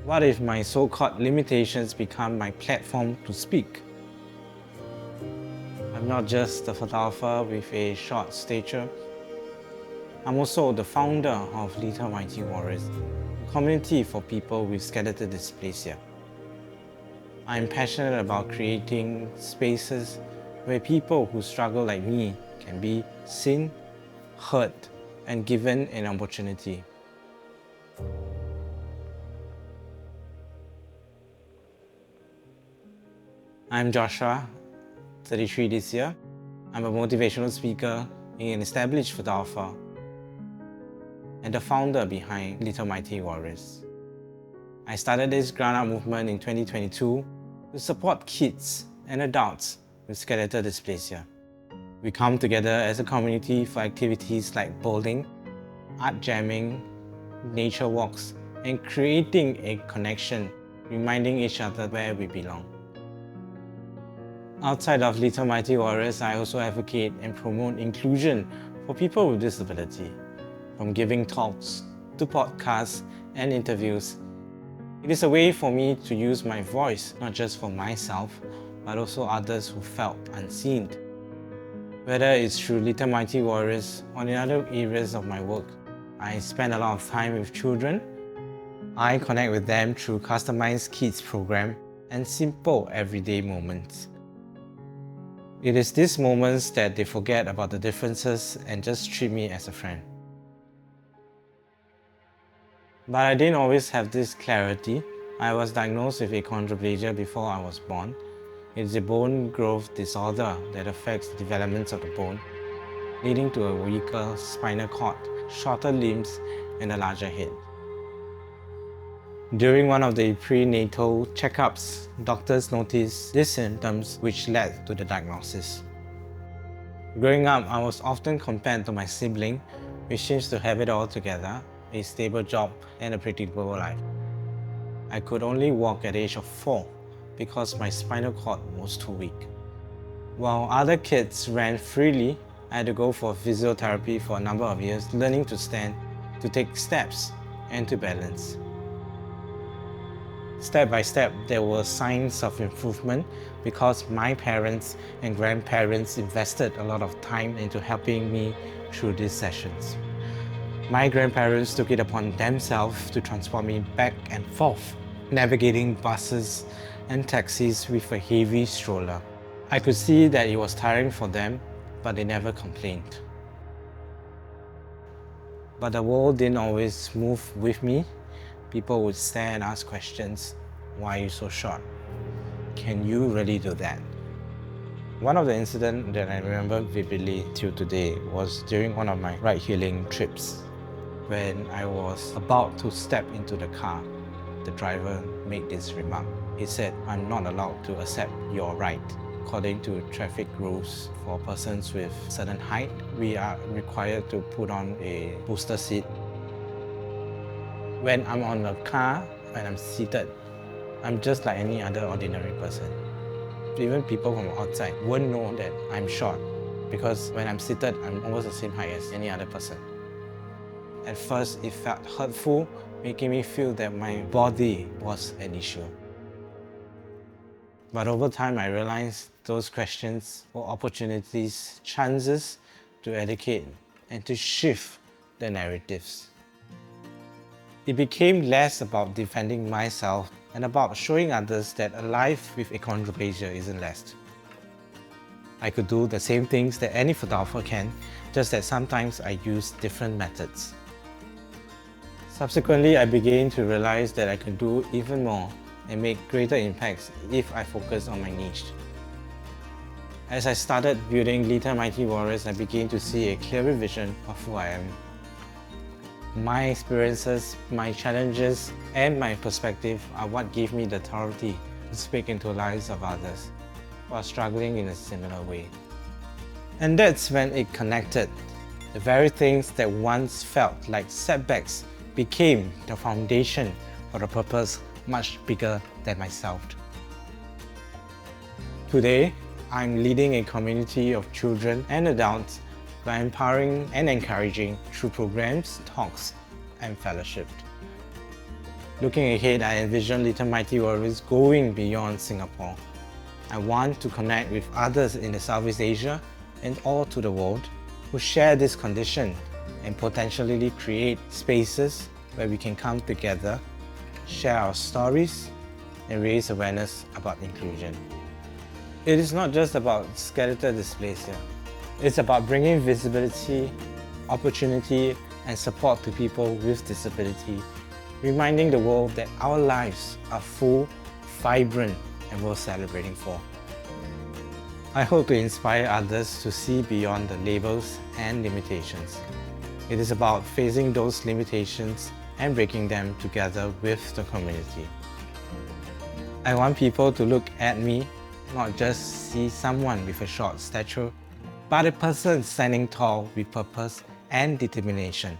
What if my so-called limitations become my platform to speak? I'm not just a photographer with a short stature. I'm also the founder of Little Mighty Warriors, a community for people with skeletal dysplasia. I'm passionate about creating spaces where people who struggle like me can be seen, heard, and given an opportunity. I'm Joshua, 33 this year. I'm a motivational speaker, an established photographer, and the founder behind Little Mighty Warriors. I started this ground-up movement in 2022 to support kids and adults with skeletal dysplasia. We come together as a community for activities like bowling, art jamming, nature walks, and creating a connection, reminding each other where we belong. Outside of Little Mighty Warriors, I also advocate and promote inclusion for people with disability. From giving talks to podcasts and interviews, it is a way for me to use my voice, not just for myself, but also others who felt unseen. Whether it's through Little Mighty Warriors or in other areas of my work, I spend a lot of time with children. I connect with them through customized kids program and simple everyday moments. It is these moments that they forget about the differences and just treat me as a friend. But I didn't always have this clarity. I was diagnosed with achondroplasia before I was born. It is a bone growth disorder that affects the development of the bone, leading to a weaker spinal cord, shorter limbs, and a larger head. During one of the prenatal checkups, doctors noticed these symptoms which led to the diagnosis. Growing up, I was often compared to my sibling, which seems to have it all together, a stable job and a predictable life. I could only walk at the age of 4 because my spinal cord was too weak. While other kids ran freely, I had to go for physiotherapy for a number of years, learning to stand, to take steps, and to balance. Step by step, there were signs of improvement because my parents and grandparents invested a lot of time into helping me through these sessions. My grandparents took it upon themselves to transport me back and forth, navigating buses and taxis with a heavy stroller. I could see that it was tiring for them, but they never complained. But the world didn't always move with me. People would stare and ask questions. Why are you so short? Can you really do that? One of the incidents that I remember vividly till today was during one of my ride healing trips. When I was about to step into the car, the driver made this remark. He said, "I'm not allowed to accept your ride. According to traffic rules, for persons with certain height, we are required to put on a booster seat." When I'm on the car, when I'm seated, I'm just like any other ordinary person. Even people from outside won't know that I'm short because when I'm seated, I'm almost the same height as any other person. At first, it felt hurtful, making me feel that my body was an issue. But over time, I realized those questions were opportunities, chances to educate and to shift the narratives. It became less about defending myself and about showing others that a life with achondroplasia isn't less. I could do the same things that any photographer can, just that sometimes I use different methods. Subsequently, I began to realize that I could do even more and make greater impacts if I focus on my niche. As I started building Little Mighty Warriors, I began to see a clearer vision of who I am. My experiences, my challenges, and my perspective are what gave me the authority to speak into the lives of others who are struggling in a similar way. And that's when it connected. The very things that once felt like setbacks became the foundation for a purpose much bigger than myself. Today, I'm leading a community of children and adults by empowering and encouraging through programs, talks, and fellowship. Looking ahead, I envision Little Mighty Warriors going beyond Singapore. I want to connect with others in the Southeast Asia and all to the world who share this condition and potentially create spaces where we can come together, share our stories, and raise awareness about inclusion. It is not just about skeletal dysplasia. It's about bringing visibility, opportunity, and support to people with disability, reminding the world that our lives are full, vibrant, and worth celebrating for. I hope to inspire others to see beyond the labels and limitations. It is about facing those limitations and breaking them together with the community. I want people to look at me, not just see someone with a short stature, but a person standing tall with purpose and determination.